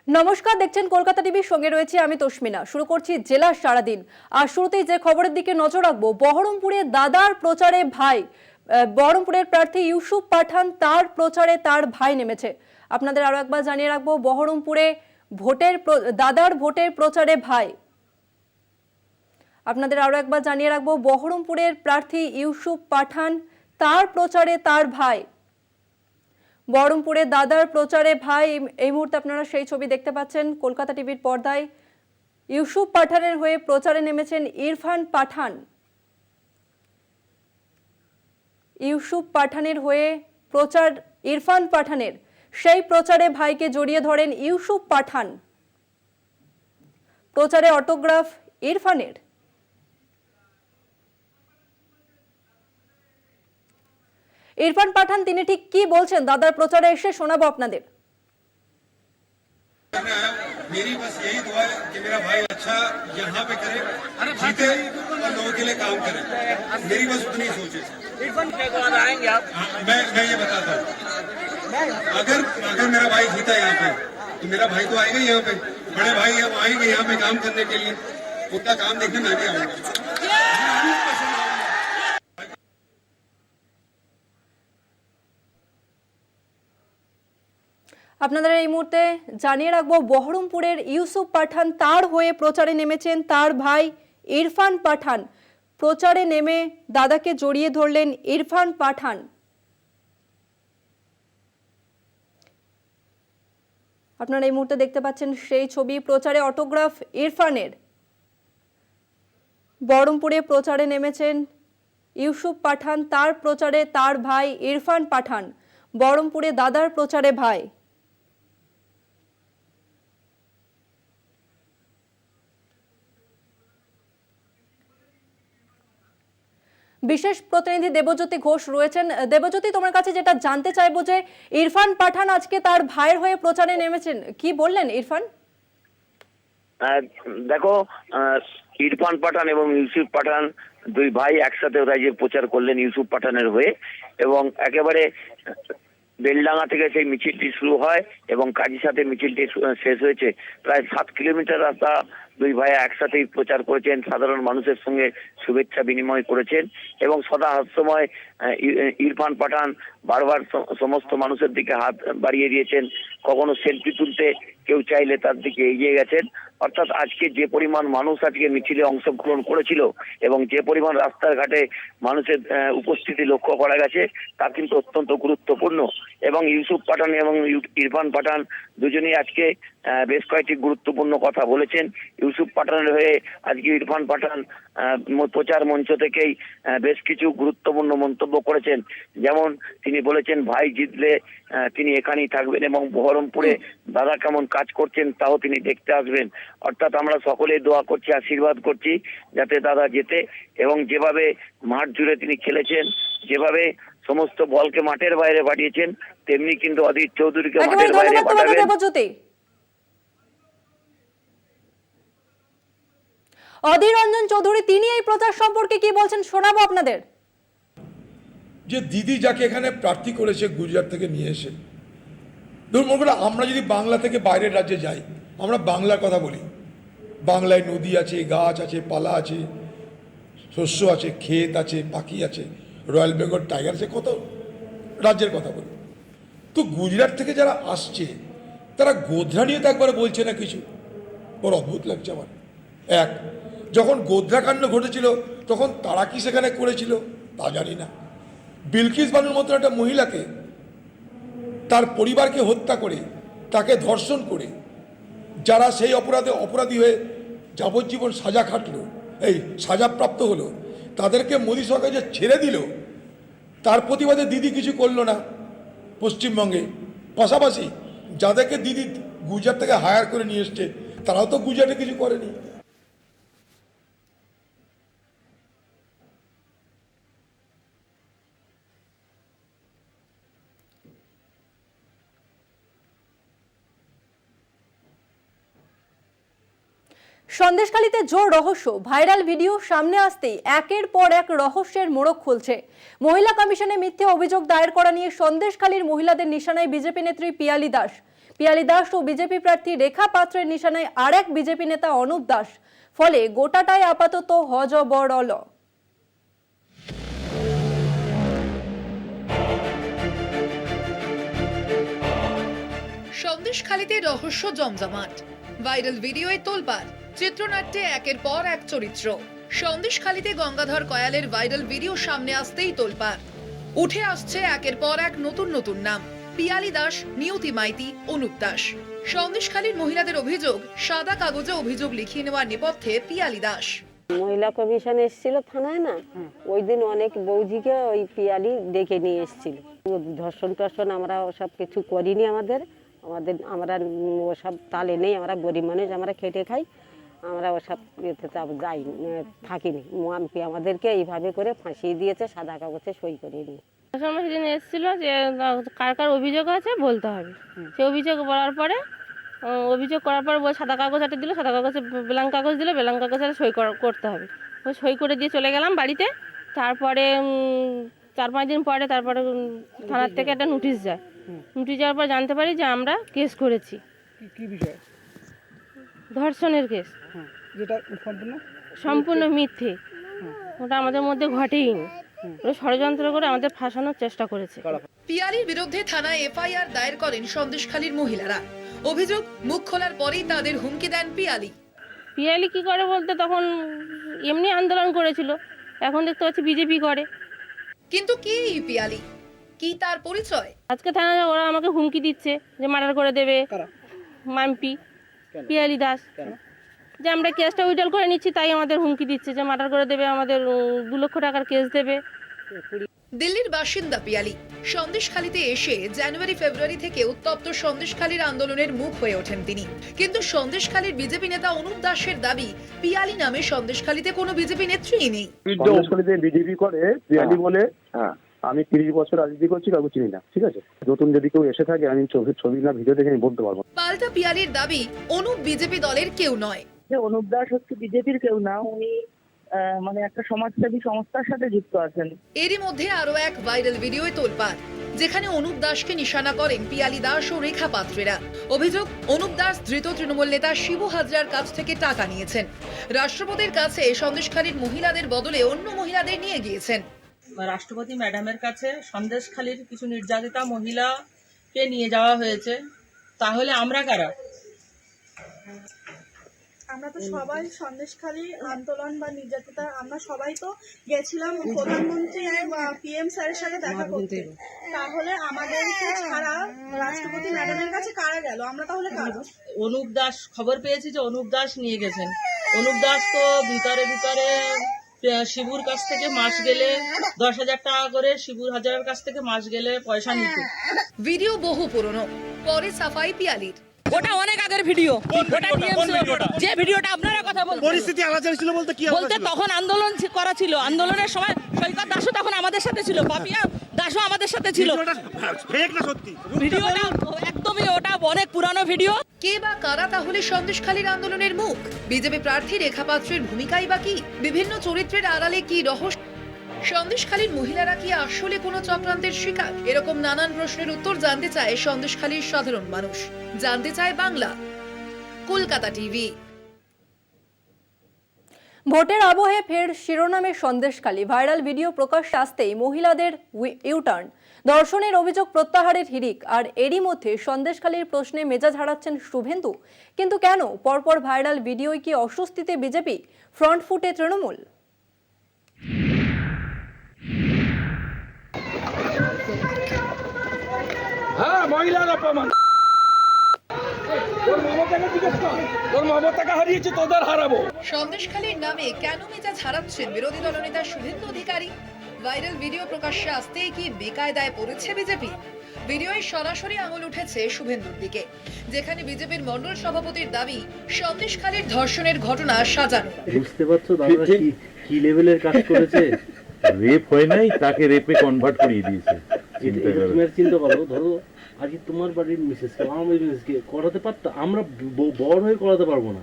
নমস্কার, দেখছেন কলকাতা টিভির সঙ্গে রয়েছে আমি তস্মিনা। শুরু করছি জেলার সারাদিন। আর শুরুতেই যে খবরের দিকে নজর রাখবো, বহরমপুরে দাদার প্রচারে ভাই, বহরমপুরের প্রার্থী ইউসুফ পাঠান তার প্রচারে তার ভাই নেমেছে। আপনাদের আরো একবার জানিয়ে রাখবো, বহরমপুরে দাদার ভোটের প্রচারে ভাই। আপনাদের আরো একবার জানিয়ে রাখবো, বহরমপুরের প্রার্থী ইউসুফ পাঠান তার প্রচারে তার ভাই। বহরমপুরে দাদার প্রচারে ভাই, এই মুহূর্তে আপনারা সেই ছবি দেখতে পাচ্ছেন কলকাতা টিভির পর্দায়। ইউসুফ পাঠানের হয়ে প্রচারে নেমেছেন ইরফান পাঠান। ইউসুফ পাঠানের হয়ে প্রচার ইরফান পাঠানের, সেই প্রচারে ভাইকে জড়িয়ে ধরেন ইউসুফ পাঠান। প্রচারে অটোগ্রাফ ইরফানের। ইরফান পাঠান তিনি ঠিক কি বলছেন দাদার প্রচারে এসে শোনাবো আপনাদের। मेरी बस यही दुआ है कि मेरा भाई अच्छा यहाँ पे करे, जीते और लोगों के लिए काम करे। मेरी बस उतनी सोच है। इरफान के बाद आएंगे आप? मैं ये बताता हूँ, अगर मेरा भाई जीता यहाँ पे तो मेरा भाई तो आएगा यहाँ पे, बड़े भाई हम आएंगे यहाँ पे काम करने के लिए, उतना काम देखने मैं भी आऊंगा। আপনাদের এই মুহূর্তে জানিয়ে রাখবো, বহরমপুরের ইউসুফ পাঠান তার হয়ে প্রচারে নেমেছেন তার ভাই ইরফান পাঠান। প্রচারে নেমে দাদাকে জড়িয়ে ধরলেন ইরফান পাঠান। আপনারা এই মুহূর্তে দেখতে পাচ্ছেন সেই ছবি, প্রচারে অটোগ্রাফ ইরফানের। বহরমপুরে প্রচারে নেমেছেন ইউসুফ পাঠান, তার প্রচারে তার ভাই ইরফান পাঠান। বহরমপুরে দাদার প্রচারে ভাই। বিশেষ প্রতিনিধি দেবজ্যোতি ঘোষ রয়েছেন। দেবজ্যোতি, তোমার কাছে যেটা জানতে চাইবো যে ইরফান পাঠান আজকে তার ভাইয়ের হয়ে প্রচারে নেমেছেন, কি বললেন ইরফান? দেখো, ইরফান পাঠান এবং ইউসুফ পাঠান দুই ভাই একসাথে ওরা যে প্রচার করলেন ইউসুফ পাঠানের হয়ে, এবং একেবারে বেলডাঙ্গা থেকে সেই মিছিলটি শুরু হয় এবং কাজীর সাথে মিছিলটি শেষ হয়েছে। প্রায় 7 কিলোমিটার রাস্তা দুই ভাই একসাথেই প্রচার করেছেন, সাধারণ মানুষের সঙ্গে শুভেচ্ছা বিনিময় করেছেন এবং সদা হাস্যময় ইরফান পাঠান বারবার সমস্ত মানুষের দিকে হাত বাড়িয়ে দিয়েছেন। কখনো সেলফি তুলতে কেউ চাইলে তার দিকে এগিয়ে গেছেন। অর্থাৎ আজকে যে পরিমাণ মানুষ আজকে মিছিলে অংশগ্রহণ করেছিল এবং যে পরিমাণ রাস্তাঘাটে মানুষের উপস্থিতি লক্ষ্য করা গেছে তা কিন্তু অত্যন্ত গুরুত্বপূর্ণ। এবং ইউসুফ পাঠান এবং ইরফান পাঠান দুজনেই আজকে বেশ কয়েকটি গুরুত্বপূর্ণ কথা বলেছেন। ইউসুফ পাঠানের হয়ে আজকে ইরফান পাঠান প্রচার মঞ্চ থেকেই বেশ কিছু গুরুত্বপূর্ণ মন্তব্য করেছেন। যেমন তিনি বলেছেন ভাই জিতলে তিনি এখানেই থাকবেন এবং বহরমপুরে দাদা কেমন কাজ করছেন তাও তিনি দেখতে আসবেন। অর্থাৎ আমরা সকলেই দোয়া করছি, আশীর্বাদ করছি যাতে দাদা জেতে, এবং যেভাবে মাঠ জুড়ে তিনি খেলেছেন, যেভাবে সমস্ত বলকে মাঠের বাইরে পাঠিয়েছেন, তেমনি কিন্তু অধীর চৌধুরীকে মাঠের বাইরে পাঠাবেন। অধীর রঞ্জন চৌধুরী তিনি এই প্রচার সম্পর্কে কি বলছেন শোনাবো আপনাদের। যে দিদি যাকে এখানে প্রার্থী করেছে গুজরাট থেকে নিয়ে এসে, ধরুন মনে করেন আমরা যদি বাংলা থেকে বাইরের রাজ্যে যাই, আমরা বাংলার কথা বলি, বাংলায় নদী আছে, গাছ আছে, পালা আছে, শস্য আছে, ক্ষেত আছে, পাখি আছে, রয়্যাল বেঙ্গল টাইগার আছে, কত রাজ্যের কথা বলি। তো গুজরাট থেকে যারা আসছে তারা গোধরা নিয়ে তো একবার বলছে না কিছু, ওর অদ্ভুত লাগছে আমার। এক, যখন গোধরা কাণ্ড ঘটেছিল তখন তারা কি সেখানে করেছিল তা জানি না। বিলকিস বানুর মতো একটা মহিলাকে, তার পরিবারকে হত্যা করে, তাকে ধর্ষণ করে যারা সেই অপরাধী হয়ে যাবজ্জীবন সাজা খাটলো, এই সাজাপ্রাপ্ত হলো, তাদেরকে মোদী সরকার যে ছেড়ে দিল তার প্রতিবাদে দিদি কিছু করলো না পশ্চিমবঙ্গে। পাশাপাশি যাদেরকে দিদি গুজরাট থেকে হায়ার করে নিয়ে এসছে তারাও তো গুজরাটে কিছু করেনি। সন্দেশখালীতে জোর রহস্য, ভাইরাল ভিডিও সামনে আসতেই একের পর এক রহস্যের মোড়ক খুলছে। মহিলা কমিশনে মিথ্যে অভিযোগ দায়ের করা নিয়ে সন্দেশখালীর মহিলাদের নিশানায় বিজেপি নেত্রী পিয়ালি দাস। পিয়ালি দাস ও বিজেপি প্রার্থী রেখা পাত্রের নিশানায় আরেক বিজেপি নেতা অনুপ দাস। ফলে গোটাটাই আপাতত হযবরল। সন্দেশখালীতে রহস্য জমজমাট, ভাইরাল ভিডিওয়ে তোলপাড়, চিত্রনাট্যে একের পর এক চরিত্র। সন্দেশখালীতে গঙ্গাধর কয়ালের ভাইরাল ভিডিও সামনে আসতেই তোলপাড়। উঠে আসছে একের পর এক নতুন নতুন নাম, পিয়ালি দাস, নিয়তি মাইতি, অনুপ দাস। সন্দেশখালীর মহিলাদের অভিযোগ, সাদা কাগজে অভিযোগ লিখিয়ে নেওয়ার নেপথ্যে পিয়ালি দাস। মহিলা কমিশন এসেছিল থানায় না, ওই দিন অনেক বৌজিকে ওই পিয়ালি ডেকে নিয়ে এসেছিল। ধর্ষণ টর্ষণ আমরা ওসব কিছু করিনি, আমরা ওসব তালে নেই, আমরা গরিব মানুষ, আমরা খেটে খাই, আমরা ওসব ইয়েতে যাই থাকিনি। মাম্পি আমাদেরকে এইভাবে করে ফাঁসিয়ে দিয়েছে, সাদা কাগজে সই করিয়ে নিয়ে। সেদিন এসেছিল যে কার কার অভিযোগ আছে বলতে হবে। সে অভিযোগ বলার পরে সাদা কাগজ একটা দিল, সাদা কাগজে ব্ল্যাঙ্ক কাগজ দিল, ব্ল্যাঙ্ক কাগজে সই করতে হবে। ওই সই করে দিয়ে চলে গেলাম বাড়িতে। তারপরে 4-5 দিন পরে তারপরে থানার থেকে একটা নোটিশ যায়। নোটিশ যাওয়ার পর জানতে পারি যে আমরা কেস করেছি। কি বিষয়? ধর্ষণের কেস। যেটা সম্পূর্ণ মিথ্যে, ওটা আমাদের মধ্যে ঘটেইনি। ওরা ষড়যন্ত্র করে আমাদের ফাঁসানোর চেষ্টা করেছে। পিয়ালির বিরুদ্ধে থানায় এফআইআর দায়ের করেন সন্দেশখালীর মহিলারা। অভিযোগ, মুখ খোলার পরেই তাদের হুমকি দেন পিয়ালি। পিয়ালি কি করে বলতে, তখন এমনি আন্দোলন করেছিল, এখন দেখতে পাচ্ছি বিজেপি করে। কিন্তু কি এই পিয়ালি, কি তার পরিচয়? আজকে থানায় ওরা আমাকে হুমকি দিচ্ছে যে মার্ডার করে দেবে। মাম্পি পিয়ালি দাস, যে আমরা কেসটা উইড্রল করে নিচ্ছি তাই আমাদের হুমকি দিচ্ছে যে মার্ডার করে দেবে, আমাদের 2 লক্ষ টাকার কেস দেবে। দিল্লির বাসিন্দা পিয়ালি সন্দেশখালীতে এসে জানুয়ারি-ফেব্রুয়ারি থেকে উত্তপ্ত সন্দেশখালীর আন্দোলনের মুখ হয়ে ওঠেন তিনি। কিন্তু সন্দেশখালীর বিজেপি নেতা অনুপ দাসের দাবি, পিয়ালি নামে সন্দেশখালীতে কোনো বিজেপি নেত্রী নেই। সন্দেশখালীতে বিজেপি করে পিয়ালি বলে। আমি 30 বছর রাজনীতি করছি, কাউকে চিনি না, ঠিক আছে? নতুন যদি কেউ এসে থাকে আমি ছবি না ভিডিও দেখে আমি বলতে পারবো। পাল্টা পিয়ালির দাবি, অনুপ বিজেপি দলের কেউ নয়। অনুপ দাস হচ্ছে বিজেপির কেউ না, উনি মানে একটা সমাজসেবী সংস্থার সাথে যুক্ত আছেন। এরই মধ্যে আরো এক ভাইরাল ভিডিওয় তোলপাড়, যেখানে অনুপ দাসকে নিশানা করেন পিয়ালি দাস ও রেখা পাত্রেরা। অভিযোগ, অনুপ দাস ধৃত তৃণমূল নেতা শিবু হাজরার কাছ থেকে টাকা নিয়েছেন। রাষ্ট্রপতির কাছে সন্দেশখালীর মহিলাদের বদলে অন্য মহিলাদের নিয়ে গিয়েছেন। রাষ্ট্রপতি ম্যাডামের কাছে সন্দেশখালীর কিছু নির্যাতিতা মহিলাকে নিয়ে যাওয়া হয়েছে। তাহলে আমরা কারা? আমরা তো সবাই সন্দেশখালী আন্দোলন বা নির্যাতিতা, আমরা সবাই তো গেছিলাম প্রধানমন্ত্রী PM স্যারের সাথে দেখা করতে। তাহলে আমাদেরকে ছাড়া রাষ্ট্রপতি ম্যাডামের কাছে কারা গেল? আমরা তাহলে কারা? অনুপ দাস, খবর পেয়েছি যে অনুপ দাস নিয়ে গেছেন। অনুপ দাস তো ভিতরে শিবুর কাছ থেকে মাস গেলে 10,000 টাকা করে, শিবুর হাজারের কাছ থেকে মাস গেলে পয়সা নিত। ভিডিও বহু পুরনো, পরে সাফাই পিয়ালির। ওটা অনেক আগের ভিডিও। যে ভিডিওটা আপনারা কথা বলছেন, পরিস্থিতি আলাদা ছিল বলতে কি বলতে তখন আন্দোলন করা ছিল। আন্দোলনের সময় সৈকত দাসও তখন আমাদের সাথে ছিল, পাপিয়া দাসও আমাদের সাথে ছিল। ফেক না সত্যি? ভিডিওটা একদমই, ওটা অনেক পুরানো ভিডিও। কে বা কারা তাহলে সন্দেশখালীর আন্দোলনের মুখ? বিজেপি প্রার্থী রেখা পাত্রের ভূমিকাই বা কি? বিভিন্ন চরিত্রের আড়ালে কি রহস্য? সন্দেশখালীর মহিলারা কি আসলে কোনো চক্রান্তের শিকার? এরকম নানান প্রশ্নের উত্তর জানতে চায় সন্দেশখালীর সাধারণ মানুষ, জানতে চায় বাংলা। কলকাতা টিভি। ভোটের আবহে ফের শিরোনামে সন্দেশখালী। ভাইরাল ভিডিও প্রকাশ্যে আসতেই মহিলাদের ইউটার্ন, ধর্ষণের অভিযোগ প্রত্যাহারের হিড়িক। আর এরই মধ্যে সন্দেশখালীর প্রশ্নে মেজাজ হারাচ্ছেন শুভেন্দু। কিন্তু কেন? পরপর ভাইরাল ভিডিওয় কি অস্বস্তিতে বিজেপি, ফ্রন্ট ফুটে তৃণমূল? হ্যাঁ, মহিলার অপমান। সন্দেশখালীর নামে কেন মেজাজ হারাচ্ছেন বিরোধী দলনেতা শুভেন্দু অধিকারী? ভাইরাল ভিডিও প্রকাশ্যে আসতেই কি বেকায়দায় পড়েছে বিজেপি? ভিডিওয় সরাসরি আঙুল উঠেছে শুভেন্দুর দিকে, যেখানে বিজেপির মণ্ডল সভাপতির দাবি সন্দেশখালীর ধর্ষণের ঘটনা সাজানো। বুঝতে পারছো দাদা কি লেভেলের কাজ করেছে? রেপ হয় নাই, তাকে রেপে কনভার্ট করিয়ে দিয়েছে। তুমি চিন্তা করো, ধরো আজকে তোমার বাড়ির মিসেসকে, আমার বাড়ির মিসেসকে করাতে পারতো, আমরা বড় হয়ে করাতে পারবো না।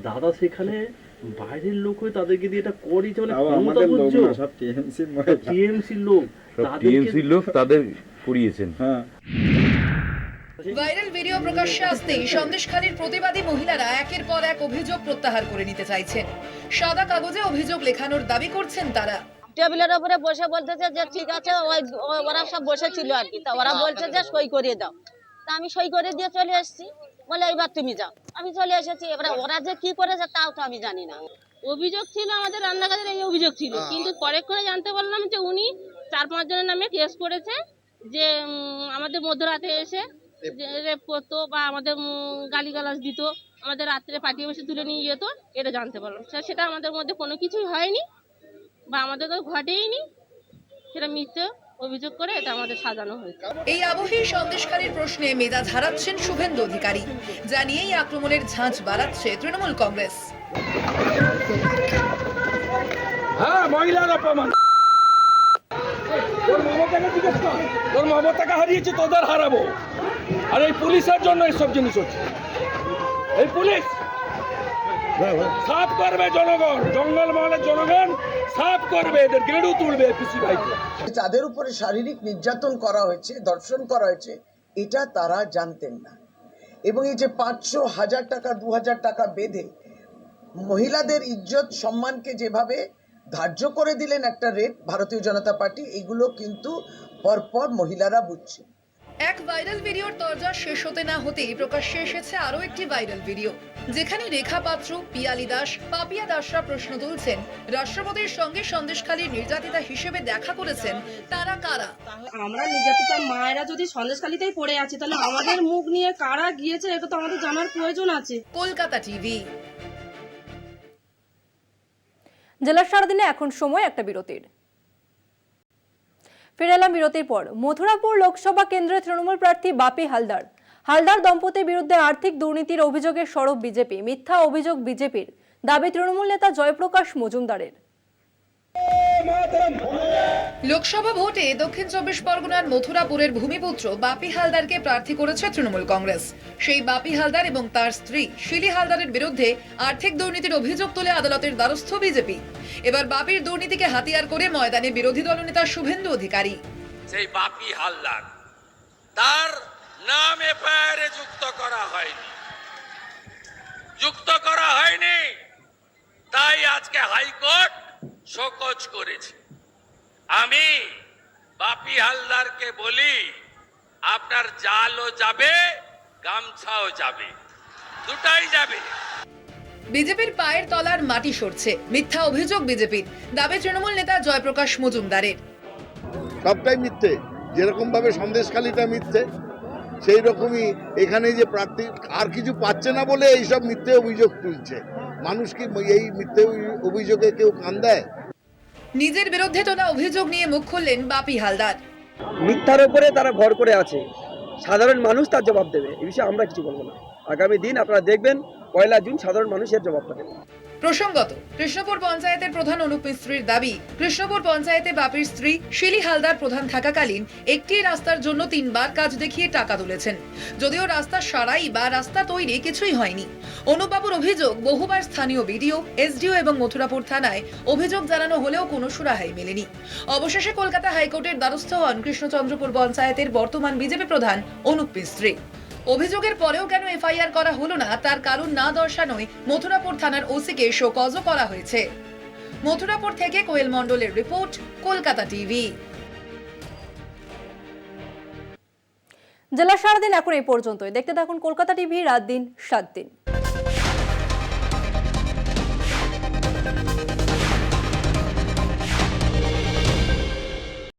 দাদা সেখানে বাইরের লোক হয়ে তাদেরকে দিয়ে এটা করিয়েছে, মানে টিএমসির লোক তাদের করিয়েছেন। ভাইরাল ভিডিও প্রকাশ্যে আসতেই সন্দেশখালীর প্রতিবাদী মহিলারা একের পর এক অভিযোগ প্রত্যাহার করে নিতে চাইছেন। সাদা কাগজে অভিযোগ লেখানোর দাবি করছেন তারা। টেবিলের উপরে বসে বলতেছে যে ঠিক আছে, ওরা সব বসেছিল আর কি, তা ওরা বলছে যে সই করিয়ে দাও। তা আমি সই করে দিয়ে চলে এসেছি, বলে এইবার তুমি যাও। আমি চলে এসেছি, এবারে ওরা যে কি করেছে তাও তো আমি জানি না। অভিযোগ ছিল আমাদের রান্নাঘরের এই অভিযোগ ছিল, কিন্তু পরে করে জানতে পারলাম যে উনি 4-5 জনের নামে কেস করেছে, যে আমাদের মধ্যরাতে এসে রেপ করতো বা আমাদের গালিগালাজ দিত, আমাদের রাত্রে পাঠিয়ে বসে তুলে নিয়ে যেত। এটা জানতে পারলাম, সেটা আমাদের মধ্যে কোনো কিছুই হয়নি বা আমাদের তো ঘটেইনি, সেটা মিথ্যে অভিযোগ করে এটা আমাদের সাজানো হয়েছে। এই আবহে সন্দেশখালীর প্রশ্নে মেজাজ হারাচ্ছেন শুভেন্দু অধিকারী, জানিয়েই আক্রমণের ঝাঁঝ বাড়াচ্ছে তৃণমূল কংগ্রেস। হ্যাঁ, মহিলার অপমান। তোর মমতাকে জিজ্ঞেস কর, তোর মমতাকে হারিয়েছি, তোদের হারাবো। আর এই পুলিশের জন্য এইসব জিনিস হচ্ছে। এই পুলিশ সাফ করবে জনগণ, জঙ্গলমহলের জনগণ সাফ করবে, এদের গেড়ু তুলবে পিসি ভাইকে। তাদের উপরে শারীরিক নির্যাতন করা হয়েছে, ধর্ষণ করা হয়েছে, এটা তারা জানতেন না। এবং এই যে 500, 1000 টাকা, 2000 টাকা বেঁধে মহিলাদের ইজ্জত সম্মানকে যেভাবে ধার্য করে দিলেন একটা রেট ভারতীয় জনতা পার্টি, এগুলো কিন্তু পরপর মহিলারা বুঝছে। এক ভাইরাল ভিডিওর তরজা শেষ হতে না হতেই প্রকাশ্যে এসেছে আরো একটি ভাইরাল ভিডিও, যেখানে রেখা পাত্র, পিয়ালি দাস, পাপিয়া দাসরা প্রশ্ন তুলছেন রাষ্ট্রপতির সঙ্গে সন্দেশখালীর নির্যাতিতা হিসেবে দেখা করেছেন তারা কারা। আমরা নির্যাতিতা মায়েরা যদি সন্দেশখালীতেই পড়ে আছি, তাহলে আমাদের মুখ নিয়ে কারা গিয়েছে এটা তো আমাদের জানার প্রয়োজন আছে। কলকাতা টিভি। জেলার সারাদিনে এখন সময় একটা বিরতির। ফিরে এলাম বিরতির পর। মথুরাপুর লোকসভা কেন্দ্রের তৃণমূল প্রার্থী বাপি হালদার দম্পতির বিরুদ্ধে আর্থিক দুর্নীতির অভিযোগে সরব বিজেপি। মিথ্যা অভিযোগ বিজেপির, দাবি তৃণমূল নেতা জয়প্রকাশ মজুমদারের। লোকসভা ভোটে দক্ষিণ 24 পরগনার মথুরাপুরের ভূমিপুত্র বাপি হালদারকে প্রার্থী করেছে তৃণমূল কংগ্রেস। সেই বাপি হালদার এবং তার স্ত্রী শিলি হালদারের বিরুদ্ধে আর্থিক দুর্নীতির অভিযোগ তুলে আদালতের দ্বারস্থ বিজেপি। এবার বাপির দুর্নীতিকে হাতিয়ার করে ময়দানে বিরোধী দলনেতা শুভেন্দু অধিকারী। সেই বাপি হালদার, তার নাম এফআইআরে যুক্ত করা হয়নি, তাই আজকে হাইকোর্ট শোকজ করেছে। আমি বাপি হালদারকে বলি, আপনার জালও যাবে, গামছাও যাবে, দুটাই যাবে। বিজেপির পায়ের তলার মাটি সরছে, মিথ্যা অভিযোগ বিজেপির, দাবি তৃণমূল নেতা জয়প্রকাশ মজুমদারের। সবটাই মিথ্যে, যেরকম ভাবে সন্দেশখালীটা মিথ্যে, সেই রকমই এখানে যে প্রার্থী আর কিছু পাচ্ছে না বলে এইসব মিথ্যে অভিযোগ তুলছে। মানুষ কি এই মিথ্যে অভিযোগে কেউ কান দেয়? নিজের বিরুদ্ধে তোলা অভিযোগ নিয়ে মুখ খুললেন বাপি হালদার। মিথ্যার উপরে তারা ভর করে আছে, সাধারণ মানুষ তার জবাব দেবে, এই বিষয়ে আমরা কিছু বলবো না। আগামী দিন আপনারা দেখবেন 1 জুন সাধারণ মানুষের জবাব পাবে। প্রসঙ্গত, কৃষ্ণপুর পঞ্চায়েতের প্রধান অনুপ মিস্ত্রির দাবি, কৃষ্ণপুর পঞ্চায়েতে বাপির স্ত্রী শিলি হালদার প্রধান থাকাকালীন একটি রাস্তার জন্য 3 বার কাজ দেখিয়ে টাকা তুলেছেন, যদিও রাস্তা সারাই বা রাস্তা তৈরি কিছুই হয়নি। অনুপবাবুর অভিযোগ, বহুবার স্থানীয় বিডিও, এসডিও এবং মথুরাপুর থানায় অভিযোগ জানানো হলেও কোনো সুরাহাই মেলেনি। অবশেষে কলকাতা হাইকোর্টের দ্বারস্থ হন কৃষ্ণচন্দ্রপুর পঞ্চায়েতের বর্তমান বিজেপি প্রধান অনুপ মিস্ত্রি। অভিযোগের পরেও কেন এফআইআর করা হলো না তার কারণ না দর্শানোয় মথুরাপুর থানার ওসিকে শোকজও করা হয়েছে। মথুরাপুর থেকে কোয়েল মণ্ডলের রিপোর্ট, কলকাতা টিভি। জেলা সারাদিন এখন এই পর্যন্তই। দেখতে থাকুন কলকাতা টিভি, রাত দিন 7 দিন।